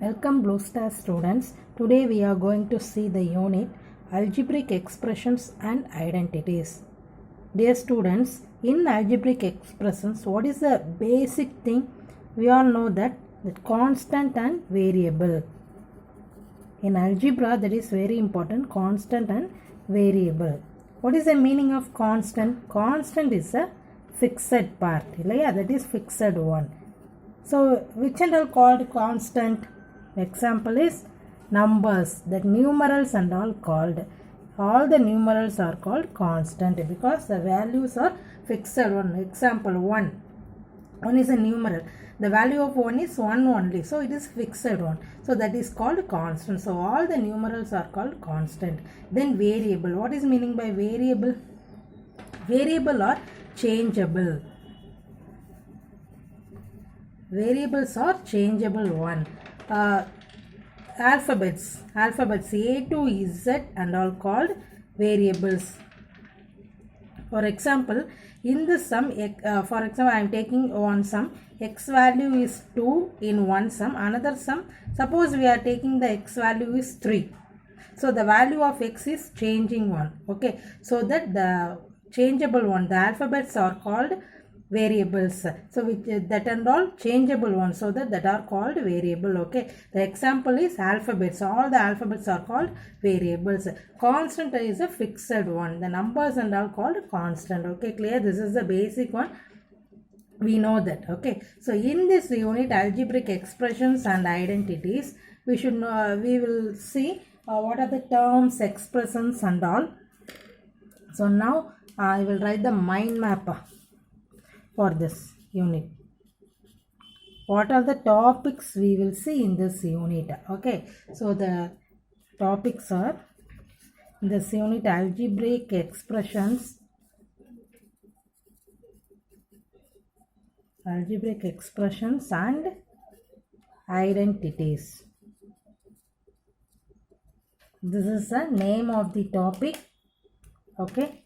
Welcome Blue Star students. Today we are going to see the unit Algebraic Expressions and Identities. Dear students, in algebraic expressions, what is the basic thing? We all know that the constant and variable. In algebra, that is very important, constant and variable. What is the meaning of constant? Constant is a fixed part. Yeah, that is fixed one. So, which and all called constant? Example is numbers, that numerals and all called. All the numerals are called constant because the values are fixed one. Example 1. 1 is a numeral. The value of 1 is 1 only. So, it is fixed one. So, that is called constant. So, all the numerals are called constant. Then variable. What is meaning by variable? Variable or changeable. Variables are changeable one. Alphabets A to Z and all called variables. For example, in the sum, for example, I am taking one sum, x value is 2 in one sum, another sum, suppose we are taking the x value is 3. So, the value of x is changing one, okay. So, that the changeable one, the alphabets are called variables. So, that and all changeable ones, so that are called variable, okay. The example is alphabets. All the alphabets are called variables. Constant is a fixed one. The numbers and all called constant, okay. Clear? This is the basic one. We know that, okay. So, in this unit, algebraic expressions and identities, we should know, we will see what are the terms, expressions and all. So, now I will write the mind map for this unit. What are the topics we will see in this unit? Okay, so the topics are in this unit: algebraic expressions, and identities. This is the name of the topic, okay.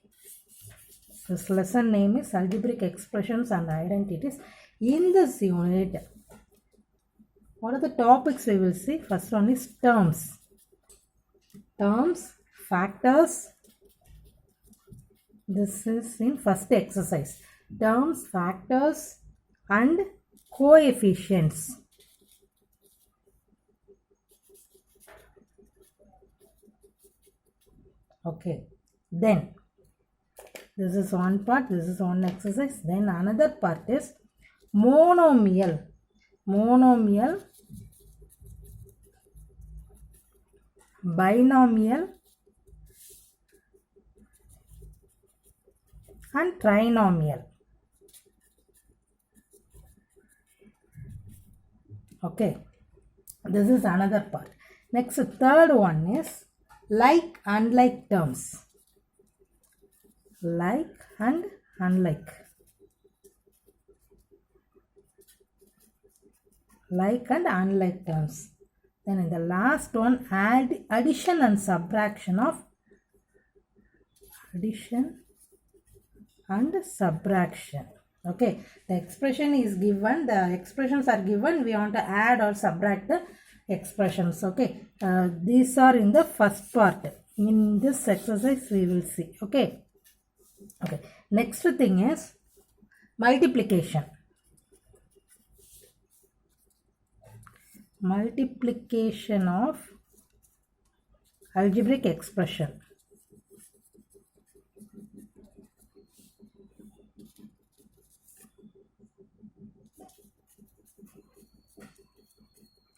This lesson name is Algebraic Expressions and Identities. In this unit, what are the topics we will see? First one is terms. Terms, factors. This is in first exercise. Terms, factors and coefficients. Okay. Then this is one part, this is one exercise. Then another part is monomial. Binomial and trinomial. Okay. This is another part. Next, third one is like, unlike terms. Like and unlike. Like and unlike terms. Then in the last one, addition and subtraction of Okay, the expression is given, the expressions are given, we want to add or subtract the expressions, okay. These are in the first part. In this exercise we will see, okay. Okay, next thing is multiplication. Multiplication of algebraic expression.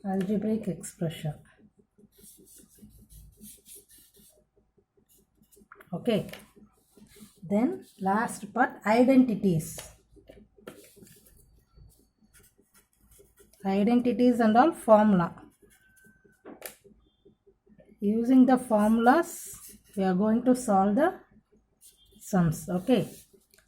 Algebraic expression. Okay. Then last part, identities. Identities and all formula. Using the formulas, we are going to solve the sums, okay.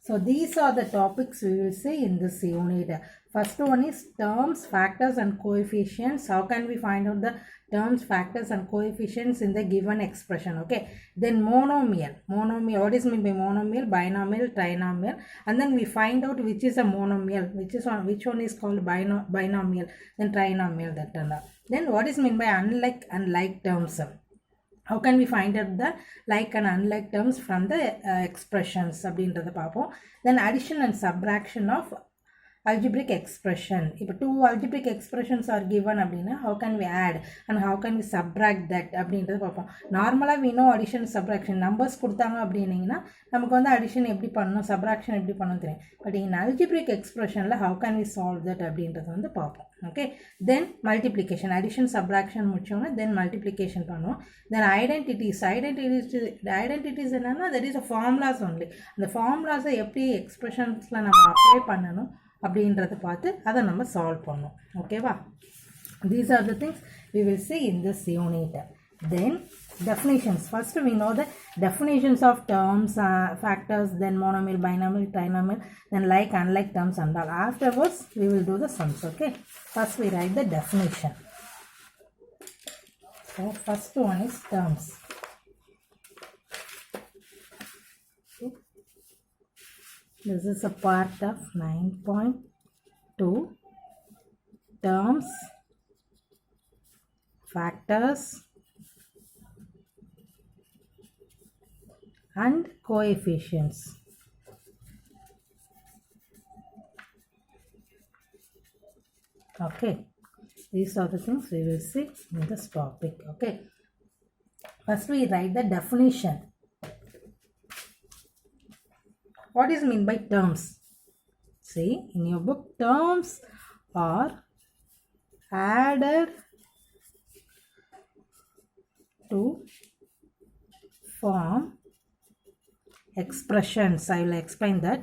So these are the topics we will see in this unit. First one is terms, factors and coefficients. How can we find out the terms, factors and coefficients in the given expression? Okay. Then monomial. Monomial. What is meant by monomial? Binomial, trinomial. And then we find out which is a monomial, which one is called binomial, then trinomial, that and that. Then what is meant by unlike and like terms? How can we find out the like and unlike terms from the expressions? Then addition and subtraction of algebraic expression. If two algebraic expressions are given, how can we add and how can we subtract that? Normally we know addition and subtraction. Numbers கொடுத்தாங்க அப்படினீங்கன்னா நமக்கு வந்து addition எப்படி பண்ணனும், subtraction எப்படி பண்ணனும் தெரியும். But in algebraic expression how can we solve that அப்படின்றது வந்து பார்ப்போம். Okay. Then multiplication, addition subtraction முடிச்சோம்னா then multiplication பண்ணுவோம். Then identities என்னன்னா that is a formulas only. அந்த formulas எப்படி expressionsல நம்ம அப்ளை பண்ணனும் அப்படின்றத பார்த்து அதை நம்ம சால்வ் பண்ணோம். ஓகேவா? These are the things we will see in this unit. Then definitions. First we know the definitions of terms, factors, then monomial, binomial, trinomial, then like, unlike terms and all. Afterwards we will do the sums. Okay. First we write the definition. So first one is terms. This is a part of 9.2 terms, factors and coefficients. Okay, these are the things we will see in this topic. Okay, first we write the definition. What is meant by terms? See, in your book, terms are added to form expressions. I will explain that.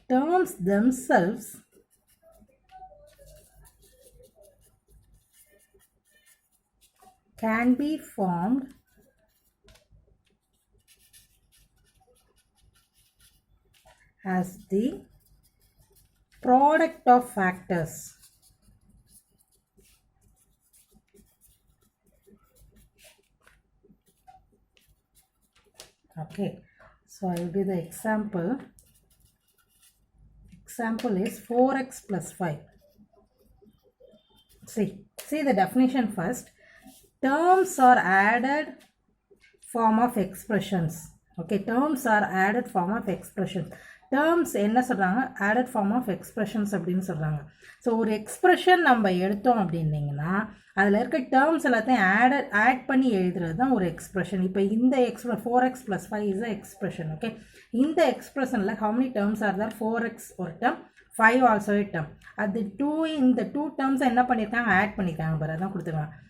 Terms themselves can be formed as the product of factors. Okay, so I will give the example. Example is 4x plus 5. See the definition first. Terms are added form of expressions. Okay, terms are added form of expressions. Terms என்ன சொல்றாங்க? Added form of expressions அப்படின்னு சொல்றாங்க. So ஒரு expression நம்ம எடுத்தோம் அப்படின்னீங்கன்னா அதில் இருக்க டேர்ம்ஸ் எல்லாத்தையும் ஆட் பண்ணி எழுதுறது தான் ஒரு எக்ஸ்பிரஷன். இப்போ இந்த 4x plus 5 is a expression. Okay, இந்த எக்ஸ்பிரஷனில் how many terms are there? 4x ஒரு term, 5 also a term. அது இந்த 2 terms என்ன பண்ணியிருக்காங்க? ஆட் பண்ணியிருக்காங்க பாரு, அதான் கொடுத்துருக்காங்க.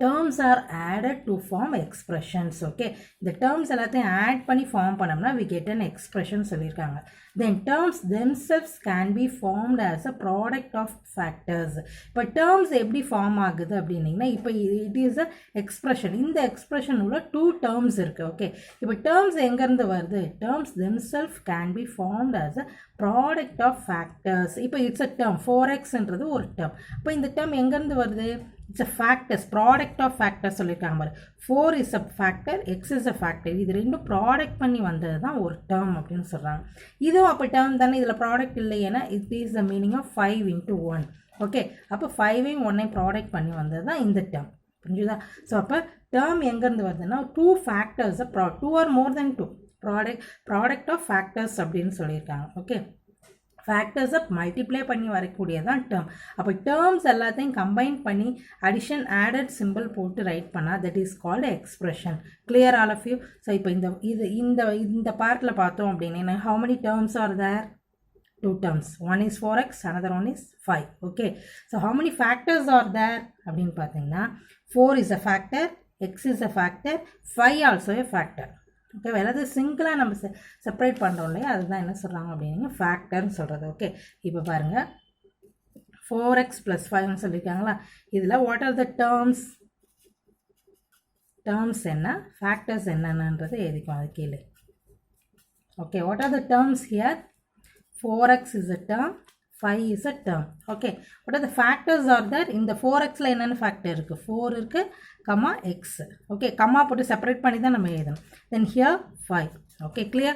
Terms are added to form expressions. Okay, the terms எல்லாத்தையும் add பண்ணி form பண்ணோம்னா we get an expression சொல்லியிருக்காங்க. Then terms themselves can be formed as a product of factors. இப்போ terms எப்படி form ஆகுது அப்படின்னீங்கன்னா இப்போ it is a expression. இந்த expression உள்ள 2 terms இருக்கு. Okay, இப்போ terms எங்கேருந்து வருது? Terms themselves can be formed as a product of factors. இப்போ it's a term, 4xன்றது ஒரு term. இப்போ இந்த term எங்கேருந்து வருது? It's a factors, product of factors சொல்லியிருக்காங்க பாரு. 4 is a factor, x is a factor. இது ரெண்டும் ப்ராடக்ட் பண்ணி வந்தது தான் ஒரு டேர்ம் அப்படின்னு சொல்கிறாங்க. இதுவும் அப்போ டேர்ம் தானே, இதில் ப்ராடக்ட் இல்லைன்னா it is the meaning of 5 into 1. Okay, அப்போ 5ஐயும் 1ஐயும் ப்ராடக்ட் பண்ணி வந்தது தான் இந்த டேர்ம். புரிஞ்சுதா? ஸோ அப்போ டேர்ம் எங்கேருந்து வருதுன்னா 2 factors, 2 or more than 2 product of factors அப்படின்னு சொல்லியிருக்காங்க. ஓகே, ஃபேக்டர்ஸை மல்டிப்ளை பண்ணி வரக்கூடியதான் டேர்ம். அப்போ டேர்ம்ஸ் எல்லாத்தையும் கம்பைன் பண்ணி அடிஷன் ஆடட் சிம்பிள் போட்டு ரைட் பண்ணால் that is called expression. Clear all of you? So இப்போ இந்த பார்ட்டில் பார்த்தோம் அப்படின்னு how many terms are there? 2 terms. One is 4x, another one is 5. Okay, so how many factors are there அப்படின்னு பார்த்தீங்கன்னா 4 is a factor, x is a factor, 5 also a factor. Okay, எல்லாத்தையும் சிங்கிளாக நம்ம செப்பரேட் பண்ணுறோம் இல்லையா, அதுதான் என்ன சொல்கிறாங்க அப்படின்னா ஃபேக்டர்னு சொல்கிறது. ஓகே, இப்போ பாருங்கள் 4x plus 5ன்னு சொல்லியிருக்காங்களா, இதில் வாட் ஆர் த டேர்ம்ஸ் என்ன, ஃபேக்டர்ஸ் என்னென்னன்றது எழுதிக்கும் அது கீழே. Okay, what are the terms here? 4x is a term, 5 is a term. Okay, what are the factors are there? In the 4x la enna factor irukku? 4 irukku, comma x. Okay, comma போட்டு separate பண்ணி தான் நம்ம எழுதணும். Then here 5. Okay, clear?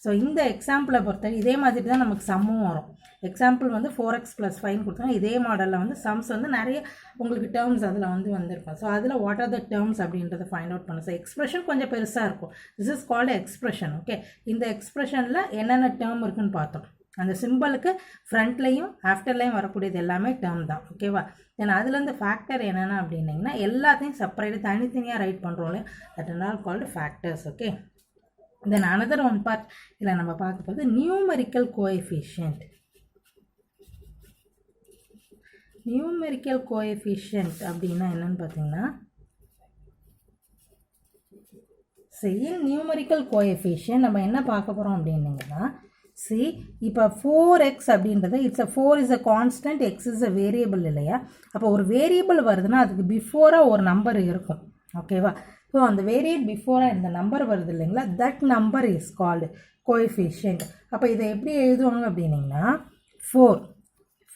So இந்த எக்ஸாம்பிளை பொறுத்த இதே மாதிரி தான் நமக்கு சம்மும் வரும். எக்ஸாம்பிள் வந்து 4x plus 5 கொடுத்தாங்க. இதே மாடலில் வந்து சம்ஸ் வந்து நிறைய உங்களுக்கு டேர்ம்ஸ் அதில் வந்து வந்திருக்கும். ஸோ அதில் வாட் ஆர் த டேர்ம்ஸ் அப்படின்றத ஃபைண்ட் அவுட் பண்ணணும். ஸோ எக்ஸ்பிரஷன் கொஞ்சம் பெருசாக இருக்கும். This is called expression. Okay, இந்த எக்ஸ்பிரஷனில் என்னென்ன டேர்ம் இருக்குன்னு பார்த்தோம். அந்த சிம்பிளுக்கு ஃப்ரண்ட்லையும் ஆஃப்டர்லையும் வரக்கூடியது எல்லாமே டேர்ம் தான். ஓகேவா? தென் அதுலேருந்து ஃபேக்டர் என்னென்ன அப்படின்னிங்கன்னா எல்லாத்தையும் செப்பரேட்டாக தனித்தனியாக ரைட் பண்ணுறோம் இல்லையா, that is all called factors. Okay, then another one part இதில் நம்ம பார்க்க போகிறது நியூமெரிக்கல் கோஎஃபிஷியன்ட். நியூமெரிக்கல் கோஎஃபிஷியன்ட் அப்படின்னா என்னன்னு பார்த்தீங்கன்னா, சரி, நியூமெரிக்கல் கோஎஃபிஷியன்ட் நம்ம என்ன பார்க்க போகிறோம் அப்படின்னிங்கன்னா, see இப்போ 4x அப்படின்றது it's 4 is a constant, X is a variable இல்லையா. அப்போ ஒரு வேரியபிள் வருதுன்னா அதுக்கு பிஃபோராக ஒரு நம்பர் இருக்கும். ஓகேவா? ஸோ அந்த வேரியபிள் பிஃபோராக இந்த நம்பர் வருது இல்லைங்களா, that number is called coefficient. அப்போ இதை எப்படி எழுதுவாங்க அப்படின்னிங்கன்னா,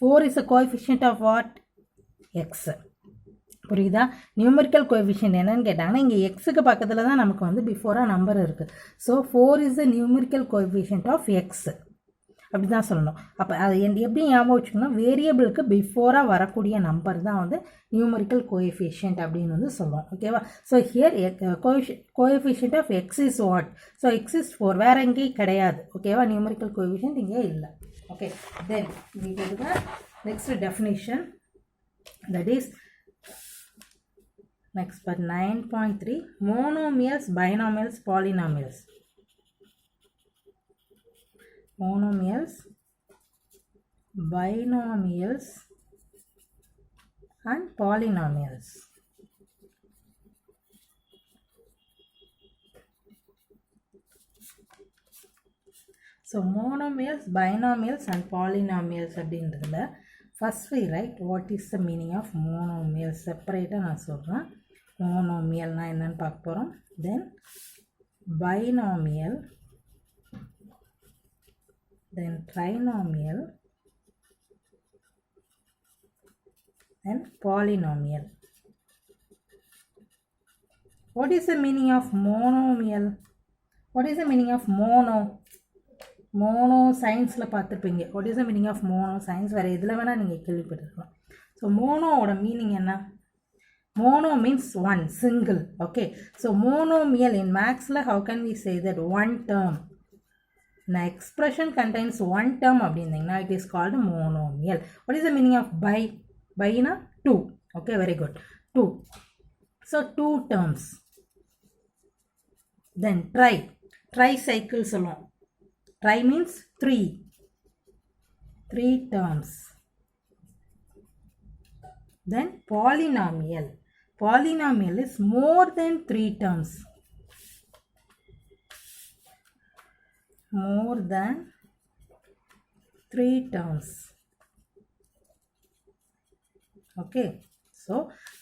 4 is a coefficient of what? X. புரியுதா? நியூமெரிக்கல் கோஎஃபிஷியன்ட் என்னன்னு கேட்டாங்கன்னா இங்கே எக்ஸுக்கு பக்கத்தில் தான் நமக்கு வந்து பிஃபோராக நம்பர் இருக்குது. So 4 is the numerical coefficient of X அப்படி தான் சொல்லணும். அப்போ அது எப்படி ஞாபகம் வச்சுக்கணும், வேரியபிளுக்கு பிஃபோராக வரக்கூடிய நம்பர் தான் வந்து நியூமெரிக்கல் கோஎஃபிஷியன்ட் அப்படின்னு வந்து சொல்லுவோம். ஓகேவா? So here coefficient of X is what? So X is 4, வேறு எங்கேயும் கிடையாது. ஓகேவா? நியூமெரிக்கல் கோஎஃபிஷியன்ட் இங்கே இல்லை. Okay, then next definition, that is next part 9.3 monomials, binomials, polynomials. Monomials, binomials and polynomials. So monomials, binomials and polynomials அப்படின்றதுல first we write what is the meaning of monomial. செப்பரேட்டாக நான் சொல்கிறேன். மோனோமியல்னா என்னன்னு பார்க்க போகிறோம். Then binomial, then trinomial, then polynomial. What is the meaning of monomial? What is the meaning of mono? Mono சயின்ஸில் பார்த்துருப்பீங்க. What is the meaning of mono science? வேறு எதில் வேணால் நீங்கள் கேள்விப்பட்டிருக்கலாம். ஸோ மோனோவோட மீனிங் என்ன? Mono means one, single. Okay, so monomial in மேக்ஸில் how can we say that one term, நான் எக்ஸ்பிரஷன் கண்டைன்ஸ் ஒன் டேர்ம் அப்படின்னீங்கன்னா it is called monomial. What is the meaning of bi? பைனா 2. Okay, very good, 2. So 2 terms. Then tricycle சொல்லுவோம். Try means 3 terms. Then polynomial is more than 3 terms. More than 3 terms. Okay, so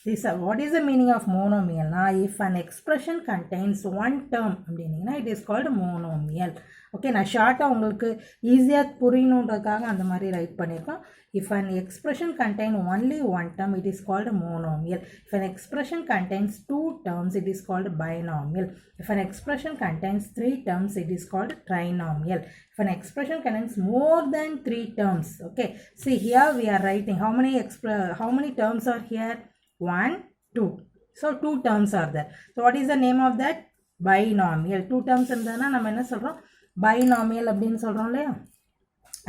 this what is the meaning of monomial? Now if an expression contains one term அப்படின்னா it is called monomial. Okay, நான் ஷார்ட்டாக உங்களுக்கு ஈஸியாக புரியணுன்றதுக்காக அந்த மாதிரி right பண்ணியிருக்கோம். If an expression contain only one term it is called monomial. If an expression contains 2 terms it is called binomial. If an expression contains 3 terms it is called trinomial. If an expression contains more than 3 terms, okay, see here we are writing how many terms are here? 1, 2. So 2 terms are there. So what is the name of that? Binomial. 2 terms இருந்ததுன்னா நம்ம என்ன சொல்கிறோம்? Binomial அப்படின்னு சொல்கிறோம் இல்லையா,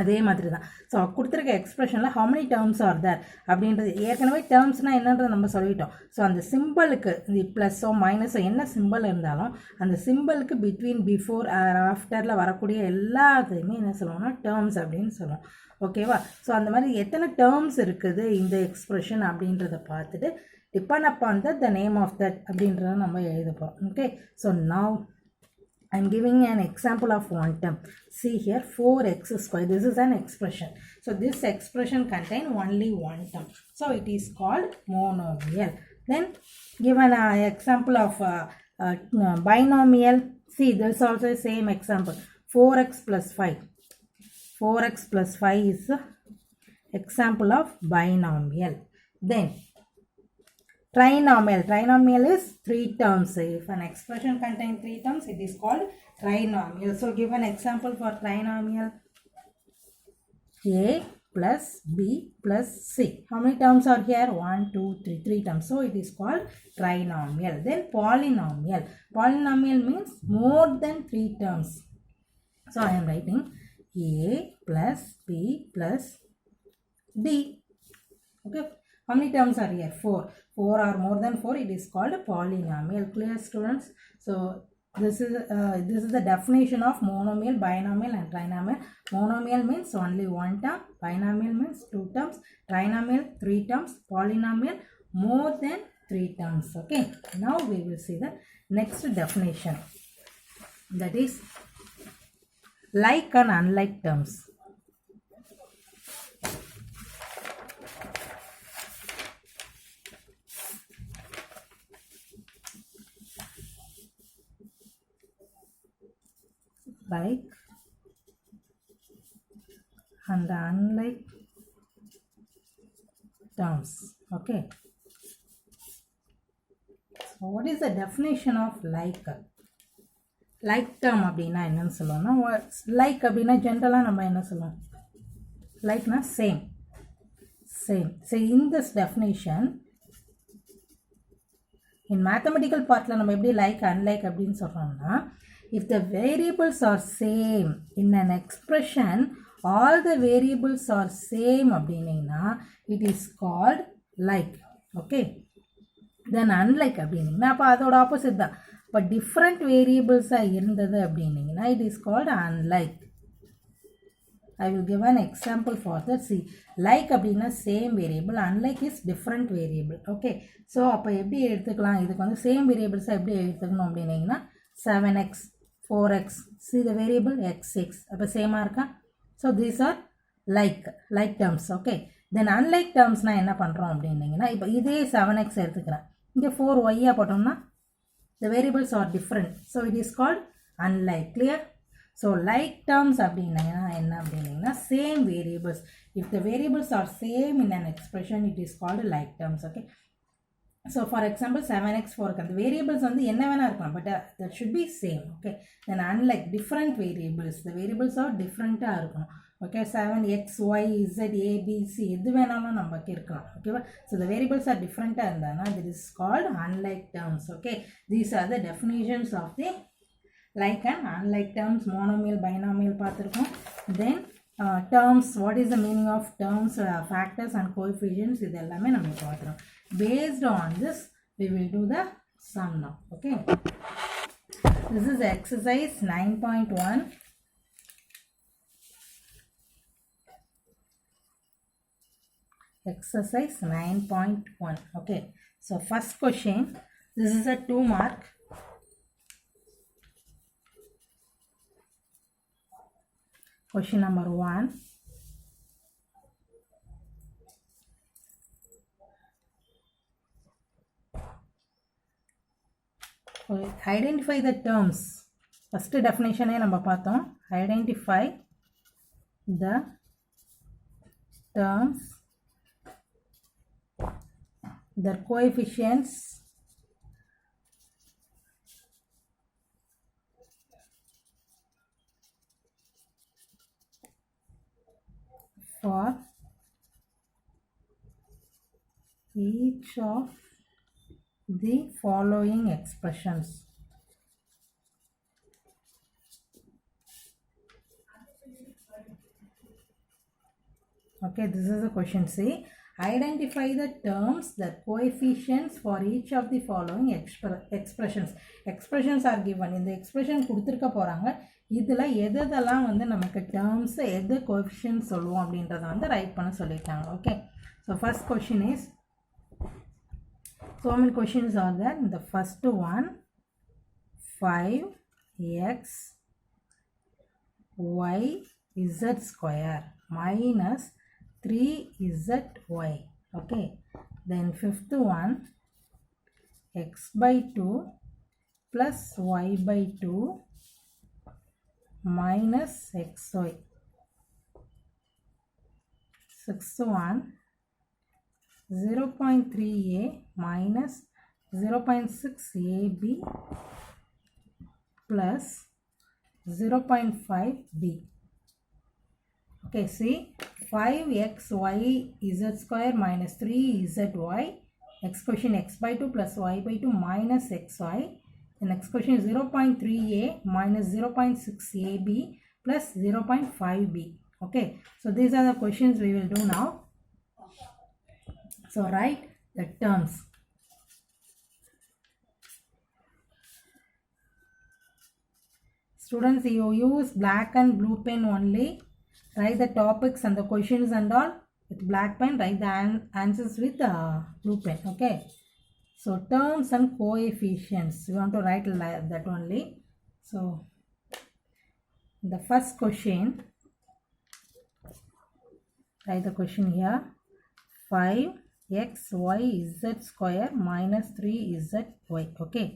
அதே மாதிரி தான். ஸோ கொடுத்துருக்க எக்ஸ்பிரஷனில் how many terms are there அப்படின்றது ஏற்கனவே டேர்ம்ஸ்னால் என்னன்றது நம்ம சொல்லிட்டோம். ஸோ அந்த சிம்பிளுக்கு இந்த ப்ளஸ்ஸோ மைனஸோ என்ன சிம்பிள் இருந்தாலும் அந்த சிம்பிளுக்கு பிட்வீன் பிஃபோர் ஆஃப்டரில் வரக்கூடிய எல்லாத்தையுமே என்ன சொல்லுவோம்னா டேர்ம்ஸ் அப்படின்னு சொல்லுவோம். ஓகேவா? ஸோ அந்த மாதிரி எத்தனை டேர்ம்ஸ் இருக்குது இந்த எக்ஸ்பிரஷன் அப்படின்றத பார்த்துட்டு depend upon the name of that அப்படின்றத நம்ம எழுதப்போம். Okay, so now I am giving an example of one term. See here 4x square. This is an expression. So this expression contains only one term. So it is called monomial. Then given an example of binomial. See, this is also the same example. 4x plus 5. 4x plus 5 is the example of binomial. Then trinomial. Trinomial is 3 terms. If an expression contains 3 terms, it is called trinomial. So give an example for trinomial. A plus B plus C. How many terms are here? 1, 2, 3. 3 terms. So it is called trinomial. Then polynomial. Polynomial means more than 3 terms. So I am writing A plus B plus D. Okay. How many terms are here? 4. 4 or more than 4, it is called a polynomial. Clear, students? So this is the definition of monomial, binomial and trinomial. Monomial means only one term. Binomial means 2 terms. Trinomial 3 terms. Polynomial more than 3 terms. Okay. Now we will see the next definition. That is like and unlike terms. Like and unlike terms. Okay. So what is the definition of like? Like term அப்படினா என்னன்னு சொல்லுவோம்னா, like அப்படினா ஜெனரலா நம்ம என்ன சொல்லுவோம்? Likeனா same. So in this definition, in mathematical partல நம்ம எப்படி like unlike அப்படினு சொல்றோம்னா, if the variables are same in an expression, all the variables are same அப்படினீங்கன்னா it is called like. Okay. Then unlike அப்படினீங்கன்னா அப்ப அதோட ஆப்போசிட் தான். But different variables இருந்தது அப்படினீங்கன்னா it is called unlike. I will give an example for that. See, like அப்படினா same variable, unlike is different variable. Okay. So அப்ப எப்படி எடுத்துக்கலாம்? இதுக்கு வந்து same variables எப்படி எடுத்துக்கணும் அப்படினீங்கன்னா 7x, 4x. See the variable x6. அப்ப சேமா இருக்கா? So these are like terms. Okay. Then unlike terms நான் என்ன பண்றோம் அப்படினீங்கன்னா இப்போ இதே 7x எடுத்துக்கிறேன். இங்க 4y போட்டோம்னா the variables are different. So it is called unlike. Clear? So like terms அப்படின்னா என்ன அப்படின்னா same variables. If the variables are same in an expression, it is called like terms. Okay. So for example 7x 4x the variables வந்து என்ன வேணா இருக்கலாம், but that should be same. Okay. Then unlike different variables, the variables are different இருக்கணும். Okay. 7x y z a b c எது வேணாலும் நமக்கு இருக்கலாம். Okay. So the variables are different இருந்தானா this is called unlike terms. Okay. These are the definitions of the like and unlike terms. Monomial, binomial பார்த்திருக்கோம். Then terms, what is the meaning of terms, factors and coefficients, இது எல்லாமே நம்ம பார்க்கிறோம். Based on this, we will do the sum now. Okay. This is exercise 9.1. Exercise 9.1. Okay. So first question, this is a 2 mark. Question number 1. Okay. Identify the terms. First definition நம்ம பார்த்தோம். Identify the terms, their coefficients, for each of the following expressions. Okay, this is the question. See, identify the terms, the coefficients for each of the following expressions. Expressions are given. இந்த expression கொடுத்திருக்க போறாங்க. இதுல எதெல்லாம் வந்து நமக்கு terms, எது coefficients சொல்லுவோம் அப்படின்றத வந்து ரைட் பண்ண சொல்லிட்டாங்க. Okay. So first question is, so many questions are there. The first one, 5x y z square minus 3zy. Okay. Then fifth one, x by 2 plus y by 2 minus xy. Sixth one, 0.3a minus 0.6ab plus 0.5b. Okay, see, 5xy z square minus 3zy, next question x by 2 plus y by 2 minus xy. The next question is 0.3a minus 0.6ab plus 0.5b. Okay, so these are the questions we will do now. So write the terms. Students, you use black and blue pen only. Write the topics and the questions and all with black pen. Write the answers with blue pen. Okay. So terms and coefficients. You want to write that only. So the first question. Write the question here. 5xy z square minus 3zy. Okay.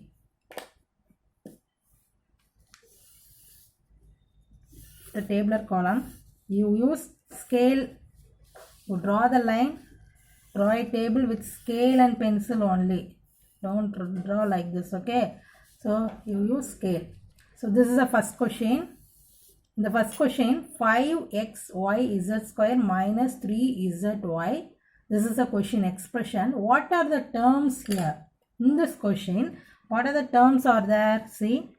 The tabular column. You use scale. You draw the line. Draw a table with scale and pencil only. Don't draw like this. Okay. So you use scale. So this is the first question. In the first question, 5xy z square minus 3zy. This is a question expression. What are the terms here? In this question, what are the terms are there? See,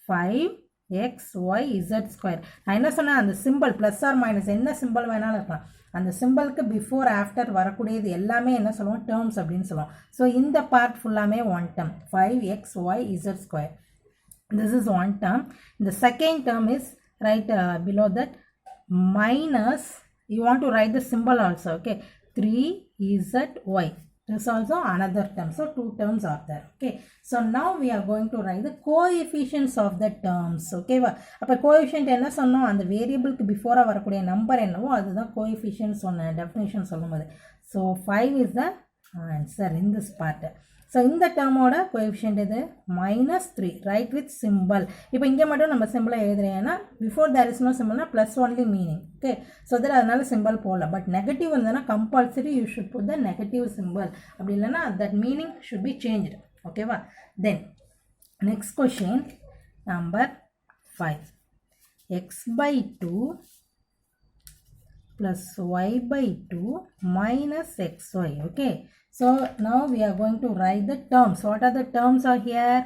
5xy z square. நான் என்ன சொன்னேன், அந்த simple plus R minus என்ன simple வேணாலும் இருக்கலாம். அந்த சிம்பிளுக்கு before after வரக்கூடியது எல்லாமே என்ன சொல்லுவோம், டேர்ம்ஸ் அப்படின்னு சொல்லுவோம். ஸோ இந்த பார்ட் ஃபுல்லாமே one term, 5xy z square. This is one term. The second term is right below that minus, you want to write the symbol also. Okay, 3zy. This is also another term. So two terms are there. Okay, so now we are going to write the coefficients of the terms. Okay, அப்போ coefficient என்ன சொன்னோம், அந்த வேரியபிளுக்கு பிஃபோராக வரக்கூடிய number என்னவோ அதுதான் coefficient சொன்ன definition சொல்லும்போது. So 5 is the answer in this part. So இந்த டேர்மோட கோஎஃபிஷியன்ட் இது -3. Write with symbol. இப்போ இங்கே மட்டும் நம்ம சிம்பிளை எழுதுறேன்னா பிஃபோர் தேர் இஸ் நோ சிம்பிள்னா plus only meaning. Okay, so that அதனால சிம்பிள் போடல. பட் நெகட்டிவ் இருந்ததுன்னா compulsory you should put the negative symbol. அப்படி இல்லைன்னா that meaning should be changed. ஓகேவா? Then next question number 5. x/2 plus y/2 minus xy. Okay, so now we are going to write the terms. What are the terms are here?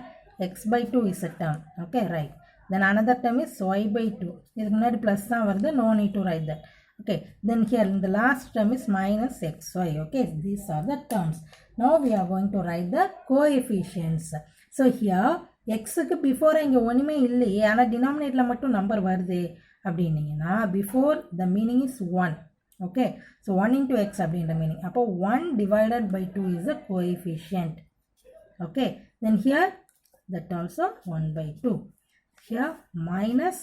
x/2 is a term. Okay, right. Then another term is y/2. This is plus varudhu, no need to write that. Okay, then here in the last term is minus xy. Okay, these are the terms. Now we are going to write the coefficients. So here x க்கு before இங்க ஒண்ணுமே இல்லையே, ஆனா denominatorல மட்டும் number வருது அப்படின்னீங்கன்னா before the meaning is 1. Okay, so 1 into x அப்படின்ற meaning. அப்போ 1 divided by 2 is the coefficient. Okay, then here that also 1 by 2. Here minus,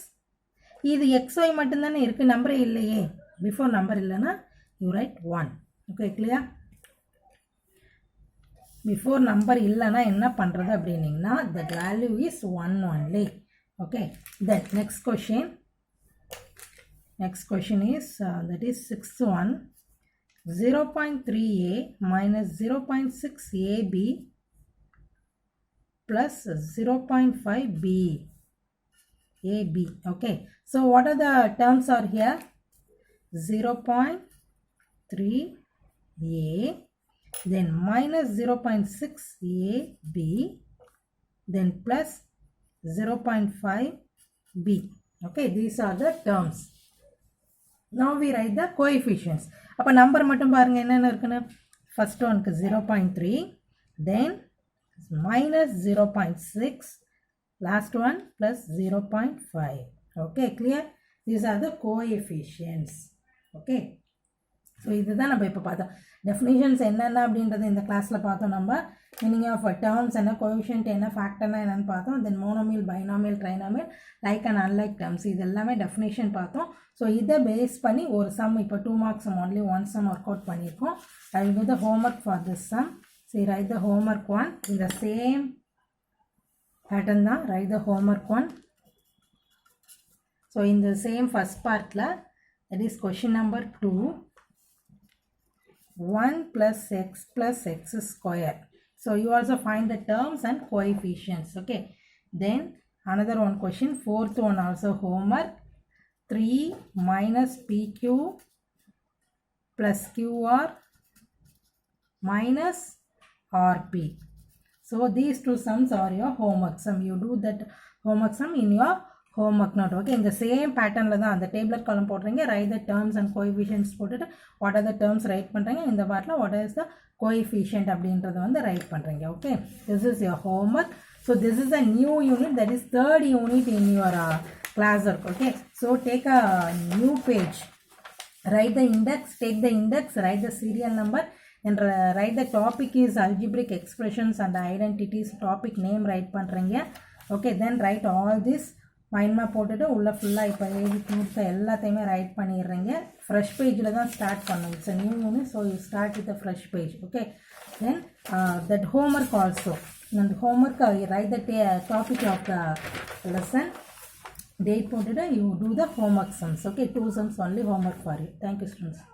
இது xy மட்டும்தானே இருக்கு, நம்பரே இல்லையே. before நம்பர் இல்லைன்னா you write 1. Okay, clear? before number இல்லைன்னா என்ன பண்றது அப்படின்னீங்கன்னா the value is 1 only. Okay, then next question. Next question is that is 6th one. 0.3a minus 0.6ab plus 0.5b. ab. Okay, so what are the terms are here? 0.3a, then minus 0.6ab, then plus 0.5b. Okay, these are the terms. Now we write the coefficients. அப்போ நம்பர் மட்டும் பாருங்க என்னென்ன இருக்குன்னு. First ஒன்க்கு 0.3, then minus 0.6, last one plus 0.5. Okay, clear? These are the coefficients. Okay, so இதுதான் நம்ம இப்போ பார்த்தோம். டெஃபினிஷன்ஸ் என்னென்ன அப்படின்றது இந்த கிளாஸில் பார்த்தோம். நம்ம மீனிங் ஆஃப் டேர்ம்ஸ் என்ன, கோஎஃபிஷியன்ட் என்ன, ஃபேக்டர்னா என்னென்னு பார்த்தோம். Then monomial, binomial, trinomial, like and unlike terms, இது எல்லாமே டெஃபினேஷன் பார்த்தோம். ஸோ இதை பேஸ் பண்ணி ஒரு சம், இப்போ 2 marks sum only 1 sum work out பண்ணியிருக்கோம். I will do the homework for this sum. So write the homework 1 in the same pattern தான். Write the homework 1. So in the same first part la, that is question number 2, 1 plus x square. So you also find the terms and coefficients. Okay, then another one question, fourth one also homework. 3 minus pq plus qr minus rp. So these two sums are your homework sum. You do that homework sum in your homework note. Okay, in the same pattern la dhaan, the tabular column போடுறீங்க, write the terms and coefficients போட்டுட்டு what are the terms write பண்ணுறீங்க, இந்த பார்ட்ல what is the coefficient அப்படின்றது வந்து write பண்ணுறீங்க. Okay, this is your homework. So this is a new unit, that is third unit in your class work. Okay, so take a new page, write the index, take the index, write the serial number, and write the topic is algebraic expressions and identities. Topic name write பண்றீங்க. Okay, then write all this. Mind map போட்டுட்டு உள்ள ஃபுல்லாக இப்போ எழுதி கொடுத்த எல்லாத்தையுமே right பண்ணிடுறீங்க. Fresh பேஜில் தான் ஸ்டார்ட் பண்ணுங்க. It's a new unit, so you start with a fresh page. Okay, then that homework also, அந்த homework write the topic of the lesson, date போட்டுட்டு you do the homework sums. Okay, 2 sums only homework for you. Thank you, students.